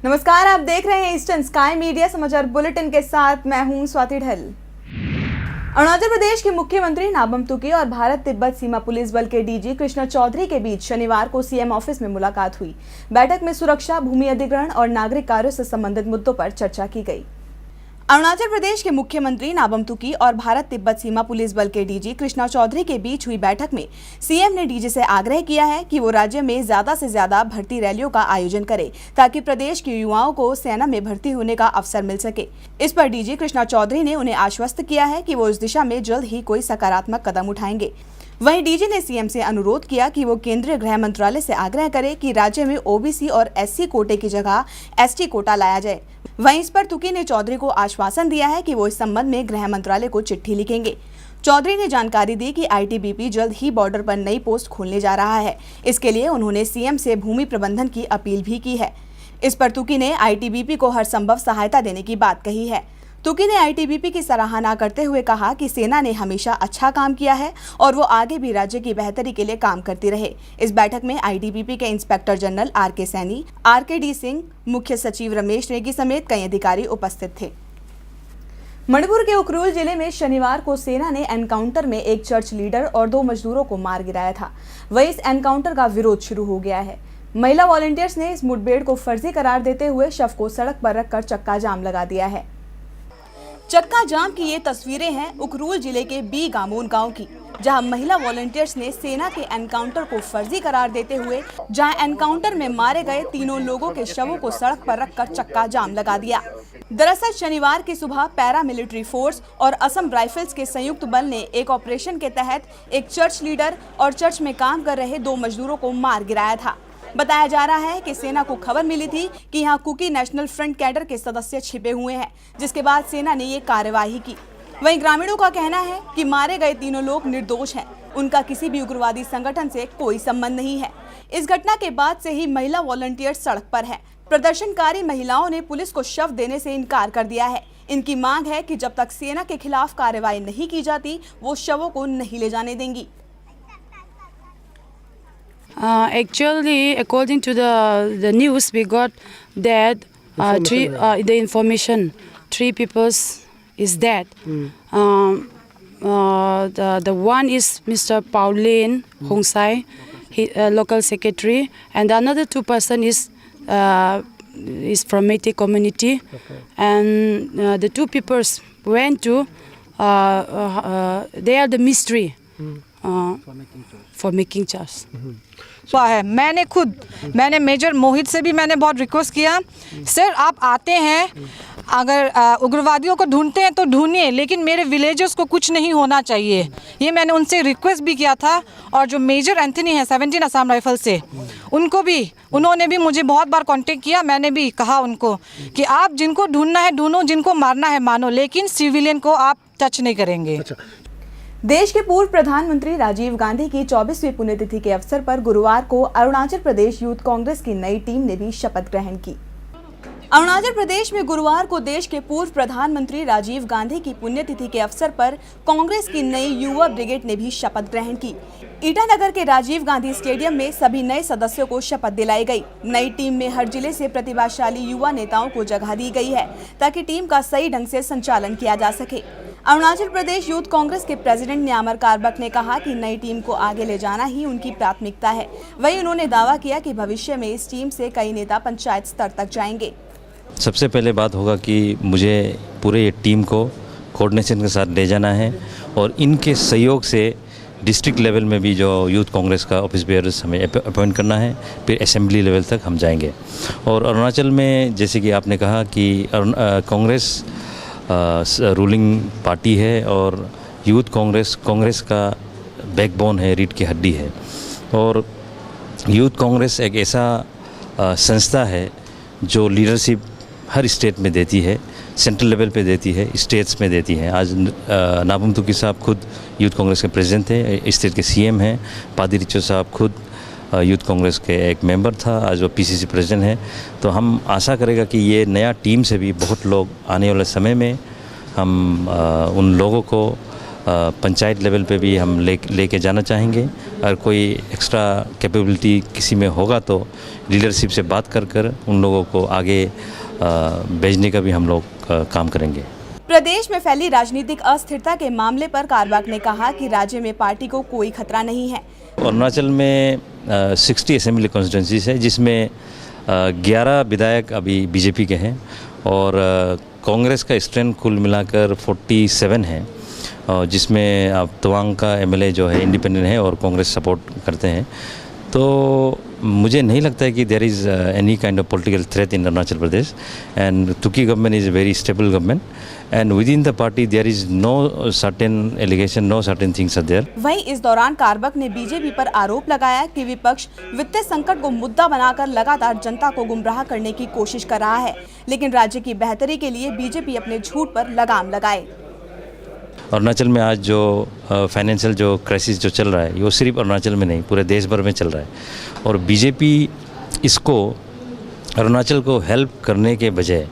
नमस्कार, आप देख रहे हैं ईस्टर्न स्काई मीडिया समाचार बुलेटिन के साथ मैं हूं स्वाति ढल। अरुणाचल प्रदेश के मुख्यमंत्री नाबम तुकी और भारत तिब्बत सीमा पुलिस बल के डीजी कृष्णा चौधरी के बीच शनिवार को सीएम ऑफिस में मुलाकात हुई। बैठक में सुरक्षा, भूमि अधिग्रहण और नागरिक कार्यों से संबंधित मुद्दों पर चर्चा की गई। अरुणाचल प्रदेश के मुख्यमंत्री नाबम तुकी और भारत तिब्बत सीमा पुलिस बल के डीजी कृष्णा चौधरी के बीच हुई बैठक में सीएम ने डीजी से आग्रह किया है कि वो राज्य में ज्यादा से ज्यादा भर्ती रैलियों का आयोजन करे ताकि प्रदेश के युवाओं को सेना में भर्ती होने का अवसर मिल सके। इस पर डीजी कृष्णा चौधरी ने उन्हें आश्वस्त किया है कि वो इस दिशा में जल्द ही कोई सकारात्मक कदम उठाएंगे। वहीं डीजी ने सीएम से अनुरोध किया कि वो केंद्रीय गृह मंत्रालय से आग्रह करे कि राज्य में ओबीसी और एससी कोटे की जगह एसटी कोटा लाया जाए। वहीं इस पर तुकी ने चौधरी को आश्वासन दिया है कि वो इस संबंध में गृह मंत्रालय को चिट्ठी लिखेंगे। चौधरी ने जानकारी दी कि आईटीबीपी जल्द ही बॉर्डर पर नई पोस्ट खोलने जा रहा है। इसके लिए उन्होंने सीएम से भूमि प्रबंधन की अपील भी की है। इस पर तुकी ने आईटीबीपी को हर संभव सहायता देने की बात कही है। तुकी ने आईटीबीपी की सराहना करते हुए कहा कि सेना ने हमेशा अच्छा काम किया है और वो आगे भी राज्य की बेहतरी के लिए काम करती रहे। इस बैठक में आईटीबीपी के inspector general R K Saini, R K Singh, मुख्य सचिव रमेश नेगी समेत कई अधिकारी उपस्थित थे। मणिपुर के उखरुल जिले में शनिवार को सेना ने एनकाउंटर में एक चर्च लीडर और 2 मजदूरों को मार गिराया था। वहीं इस एनकाउंटर का विरोध शुरू हो गया है। महिला वॉलंटियर्स ने इस मुठभेड़ को फर्जी करार देते हुए शव को सड़क पर रखकर चक्का जाम लगा दिया है। चक्का जाम की ये तस्वीरें हैं उखरुल जिले के बी गामोन गांव की, जहां महिला वॉलंटियर्स ने सेना के एनकाउंटर को फर्जी करार देते हुए एनकाउंटर में मारे गए 3 लोगों के शवों को सड़क पर रखकर चक्का जाम लगा दिया। दरअसल शनिवार की सुबह पैरामिलिट्री फोर्स और असम राइफल्स के संयुक्त बल ने एक ऑपरेशन के तहत एक चर्च लीडर और चर्च में काम कर रहे 2 मजदूरों को मार गिराया था। बताया जा रहा है कि सेना को खबर मिली थी कि यहां कुकी नेशनल फ्रंट कैडर के सदस्य छिपे हुए हैं, जिसके बाद सेना ने ये कार्यवाही की। वहीं ग्रामीणों का कहना है कि मारे गए 3 लोग निर्दोष हैं, उनका किसी भी उग्रवादी संगठन से कोई संबंध नहीं है। इस घटना के बाद से ही महिला वॉलंटियर सड़क पर है। प्रदर्शनकारी महिलाओं ने पुलिस को शव देने से इनकार कर दिया है। इनकी मांग है कि जब तक सेना के खिलाफ कार्रवाई नहीं की जाती, वो शवों को नहीं ले जाने देंगी। Actually, according to the news, we got that the information 3 people is dead. The one is Mr. Pauline Hongsai, local secretary, and another 2 person is from Métis community, and the 2 people went to they are the mystery for making charge. है मैंने major मोहित से भी मैंने बहुत request किया, sir आप आते हैं, अगर उग्रवादियों को ढूंढते हैं तो ढूंढिए, लेकिन मेरे विलेजर्स को कुछ नहीं होना चाहिए। ये मैंने उनसे रिक्वेस्ट भी किया था। और जो मेजर एंथनी है 17 असम राइफल से, उन्होंने भी मुझे बहुत बार कांटेक्ट किया। मैंने भी कहा उनको कि आप जिनको ढूंढना है ढूंढो, जिनको मारना है मानो, लेकिन सिविलियन को आप टच नहीं करेंगे। देश के पूर्व प्रधानमंत्री राजीव गांधी की 24वीं पुण्यतिथि के अवसर पर गुरुवार को अरुणाचल प्रदेश यूथ कांग्रेस की नई टीम ने भी शपथ ग्रहण की। अरुणाचल प्रदेश में गुरुवार को देश के पूर्व प्रधानमंत्री राजीव गांधी की पुण्यतिथि के अवसर पर कांग्रेस की नई युवा ब्रिगेड ने भी शपथ ग्रहण की। ईटानगर के राजीव गांधी स्टेडियम में सभी नए सदस्यों को शपथ दिलाई गई। नई टीम में हर जिले से प्रतिभाशाली युवा नेताओं को जगह दी गई है ताकि टीम का सही ढंग से संचालन किया जा सके। अरुणाचल प्रदेश यूथ कांग्रेस के प्रेसिडेंट न्यामर कारबक ने कहा कि नई टीम को आगे ले जाना ही उनकी प्राथमिकता है। वहीं उन्होंने दावा किया कि भविष्य में इस टीम से कई नेता पंचायत स्तर तक जाएंगे। सबसे पहले बात होगा कि मुझे पूरे ये टीम को कोऑर्डिनेशन के साथ ले जाना है और इनके सहयोग से डिस्ट्रिक्ट लेवल में भी जो यूथ कांग्रेस का ऑफिस बेयर्स हमें अपॉइंट करना है, फिर असेंबली लेवल तक हम जाएंगे। और अरुणाचल में जैसे कि आपने कहा कि कांग्रेस रूलिंग पार्टी है और यूथ कांग्रेस का बैकबोन है, रीढ़ की हड्डी है। और यूथ कांग्रेस एक ऐसा संस्था है जो लीडरशिप हर स्टेट में देती है, सेंट्रल लेवल पे देती है, स्टेट्स में देती है। आज नाबम तुकी साहब खुद यूथ कांग्रेस के प्रेसिडेंट थे, स्टेट के सीएम हैं। पादी रिचो साहब खुद यूथ कांग्रेस के एक मेंबर था, आज वो पीसीसी प्रेसिडेंट है। तो हम आशा करेगा कि ये नया टीम से भी बहुत लोग आने वाले समय में हम उन लोगों को पंचायत लेवल पे भी हम लेके जाना चाहेंगे। और कोई एक्स्ट्रा कैपेबिलिटी किसी में होगा तो लीडरशिप से बात कर उन लोगों को आगे भेजने का भी हम लोग काम करेंगे। प्रदेश में फैली राजनीतिक अस्थिरता के मामले पर कारबाग ने कहा कि राज्य में पार्टी को कोई खतरा नहीं है। अरुणाचल में 60 असेंबली कॉन्स्टिट्यूंसीज है, जिसमें 11 विधायक अभी बीजेपी के हैं और कांग्रेस का स्ट्रेंथ कुल मिलाकर 47 है, जिसमें अब तवांग का एमएलए जो है इंडिपेंडेंट है और कांग्रेस सपोर्ट करते हैं। तो मुझे नहीं लगता है कि there is any kind of political threat in Arunachal Pradesh and Tuki government is very stable government and within the party there is no certain allegation, no certain things are there. वहीं इस दौरान कारबक ने बीजेपी पर आरोप लगाया कि विपक्ष वित्तीय संकट को मुद्दा बनाकर लगातार जनता को गुमराह करने की कोशिश कर रहा है, लेकिन राज्य की बेहतरी के लिए बीजेपी अपने झूठ पर लगाम लगाए। अरुणाचल में आज जो फाइनेंशियल जो क्राइसिस जो चल रहा है वो सिर्फ अरुणाचल में नहीं पूरे देश भर में चल रहा है और बीजेपी इसको अरुणाचल को हेल्प करने के बजाय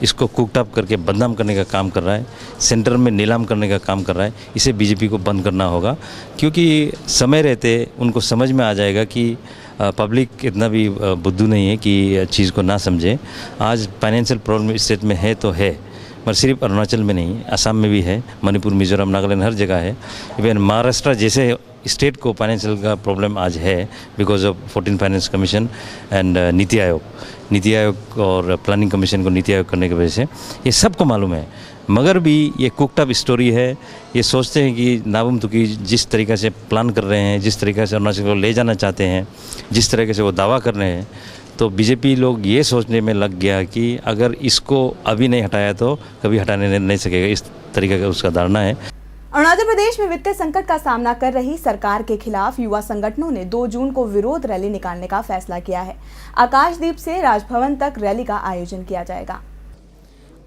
इसको कुकटअप करके बदनाम करने का काम कर रहा है, सेंटर में नीलाम करने का काम कर रहा है। इसे बीजेपी को बंद करना होगा, क्योंकि समय रहते उनको समझ में आ जाएगा कि पब्लिक इतना भी बुद्धू नहीं है कि चीज़ को ना समझे। आज फाइनेंशियल प्रॉब्लम स्टेट में है तो है, मगर सिर्फ अरुणाचल में नहीं, असम में भी है, मणिपुर, मिजोरम, नागालैंड, हर जगह है। इवन महाराष्ट्र जैसे स्टेट को फाइनेंशियल का प्रॉब्लम आज है because of 14 finance commission and NITI Aayog और प्लानिंग कमीशन को नीति आयोग करने की वजह से ये सबको मालूम है। मगर भी ये कुकटअप स्टोरी है। ये सोचते हैं कि नाबम तुकी जिस तरीक़े से प्लान कर रहे हैं, जिस तरीक़े से अरुणाचल को ले जाना चाहते हैं, जिस तरीके से वो दावा कर रहे हैं, तो बीजेपी लोग ये सोचने में लग गया कि अगर इसको अभी नहीं हटाया तो कभी हटाने नहीं सकेगा। इस तरीके का उसका धारणा है। अरुणाचल प्रदेश में वित्तीय संकट का सामना कर रही सरकार के खिलाफ युवा संगठनों ने 2 जून को विरोध रैली निकालने का फैसला किया है। आकाशदीप से राजभवन तक रैली का आयोजन किया जाएगा।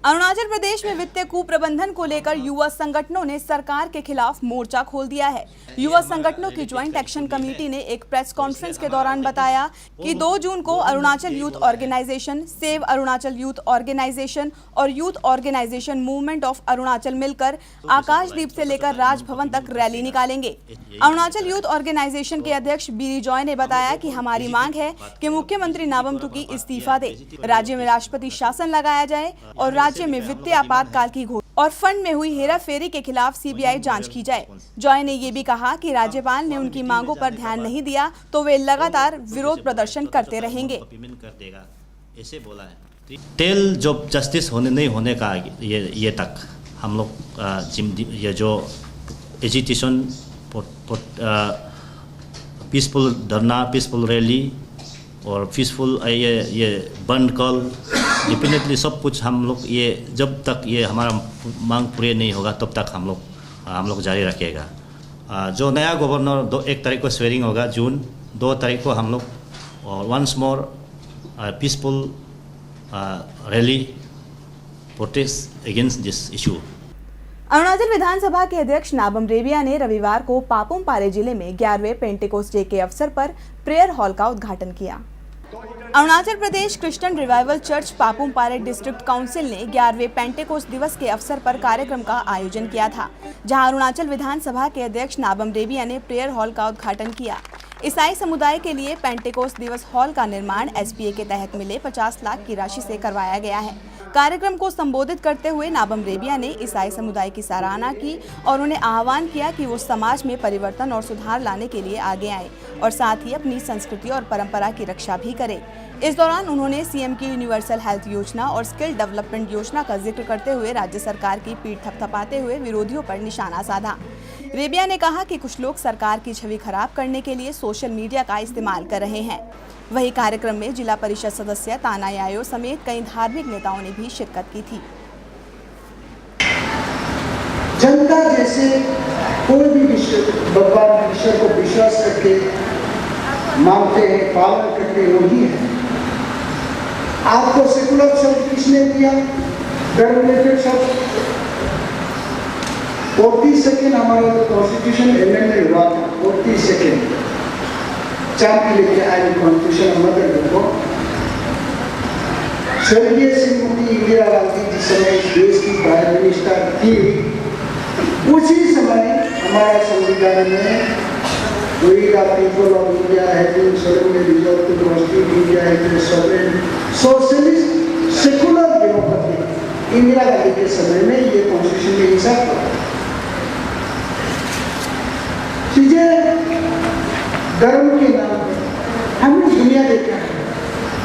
अरुणाचल प्रदेश में वित्तीय कुप्रबंधन को लेकर युवा संगठनों ने सरकार के खिलाफ मोर्चा खोल दिया है। युवा संगठनों की ज्वाइंट एक्शन कमेटी ने एक प्रेस कॉन्फ्रेंस के दौरान बताया कि 2 जून को Arunachal youth organization, save Arunachal youth organization और youth organization movement of Arunachal मिलकर आकाशदीप से लेकर राजभवन तक रैली निकालेंगे। अरुणाचल यूथ ऑर्गेनाइजेशन के अध्यक्ष बीरी जॉय ने बताया कि हमारी मांग है कि मुख्यमंत्री नाबम तुकी इस्तीफा दे, राज्य में राष्ट्रपति शासन लगाया जाए और राज्य में वित्तीय आपातकाल की घोषणा और फंड में हुई हेराफेरी के खिलाफ सीबीआई जांच की जाए। जॉय ने ये भी कहा कि राज्यपाल ने उनकी मांगों पर ध्यान नहीं दिया तो वे लगातार विरोध प्रदर्शन करते रहेंगे। ऐसे बोला है टेल जॉब जस्टिस होने नहीं होने का ये तक हम लोग ये जो एजिटेशन, पीसफुल धरना, पीसफुल रैली और पीसफुल ये बंद कॉल, डेफिनेटली सब कुछ हम लोग ये जब तक ये हमारा मांग पूरे नहीं होगा तब तक हम लोग जारी रखेगा। जो नया गवर्नर 1 तारीख को स्वेरिंग होगा, जून 2 तारीख को हम लोग और once more peaceful rally protest against this issue. Arunachal Vidhan Sabha के अध्यक्ष नाबम रेबिया ने रविवार को पापुम पारे जिले में 11वें पेंटिकोस्ट डे के अवसर पर प्रेयर हॉल का उद्घाटन किया। Arunachal Pradesh Christian revival church Papum Pare district council ने 11वें पेंटिकोस्ट दिवस के अवसर पर कार्यक्रम का आयोजन किया था, जहां अरुणाचल विधानसभा के अध्यक्ष नाबम रेबिया ने प्रेयर हॉल का उद्घाटन किया। ईसाई समुदाय के लिए पेंटिकोस्ट दिवस हॉल का निर्माण एसपीए के तहत मिले 50 लाख की राशि से करवाया गया है। कार्यक्रम को संबोधित करते हुए नाबम रेबिया ने ईसाई समुदाय की सराहना की और उन्हें आह्वान किया कि वो समाज में परिवर्तन और सुधार लाने के लिए आगे आए और साथ ही अपनी संस्कृति और परंपरा की रक्षा भी करें। इस दौरान उन्होंने सीएम की यूनिवर्सल हेल्थ योजना और स्किल डेवलपमेंट योजना का जिक्र करते हुए राज्य सरकार की पीठ थपथपाते हुए विरोधियों पर निशाना साधा। रेबिया ने कहा कि कुछ लोग सरकार की छवि खराब करने के लिए सोशल मीडिया का इस्तेमाल कर रहे हैं। वहीं कार्यक्रम में जिला परिषद सदस्य ताना यायो समेत कई धार्मिक नेताओं ने भी शिरकत की थी। जनता जैसे कोई भी भगवान ईश्वर को विश्वास करके मानते हैं, पालन करते हैं, वही है। आपको सेकुलर शब्द किसने दिया? डोमिनेटेड शब्द। 40 सेकेंड हमारा जो कॉन्स्टिट्यूशन अमेंडमेंट हुआ था, 40 सेकेंड चाबी लेके आए कॉन्स्टिट्यूशन मदर देखो। स्वर्गीय श्रीमती इंदिरा गांधी जिस समय इस देश की प्राइम मिनिस्टर थी, उसी समय हमारा संविधान में We the people of India have been solemnly resolved to constitute India as a sovereign, socialist, secular democracy. Indira Gandhi के समय में ये कॉन्स्टिट्यूशन में हिस्सा था। चीजें धर्म के नाम पर हमने दुनिया देखा है।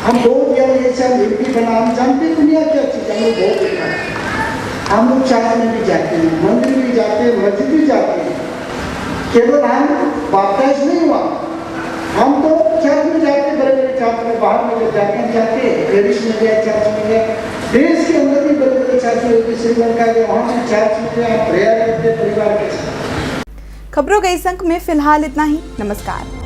हम बहुत ज्यादा ये सब हिंदी बना हम जानते दुनिया क्या चीज हम लोग बहुत देखा है। हम लोग चर्च में भी जाते हैं, मंदिर भी जाते हैं, मस्जिद भी जाते हैं। केवल हम बाप्टाइज नहीं हुआ, हम तो चर्च में जाते, बड़े बड़े चर्च में, बाहर में जब जाके जाते पेरिस में गया, चर्च में गया, देश के अंदर भी बड़े बड़े चर्च में, श्रीलंका गए वहाँ से चर्च में गया, प्रेयर करते परिवार के साथ। खबरों के इस अंक में फिलहाल इतना ही। नमस्कार।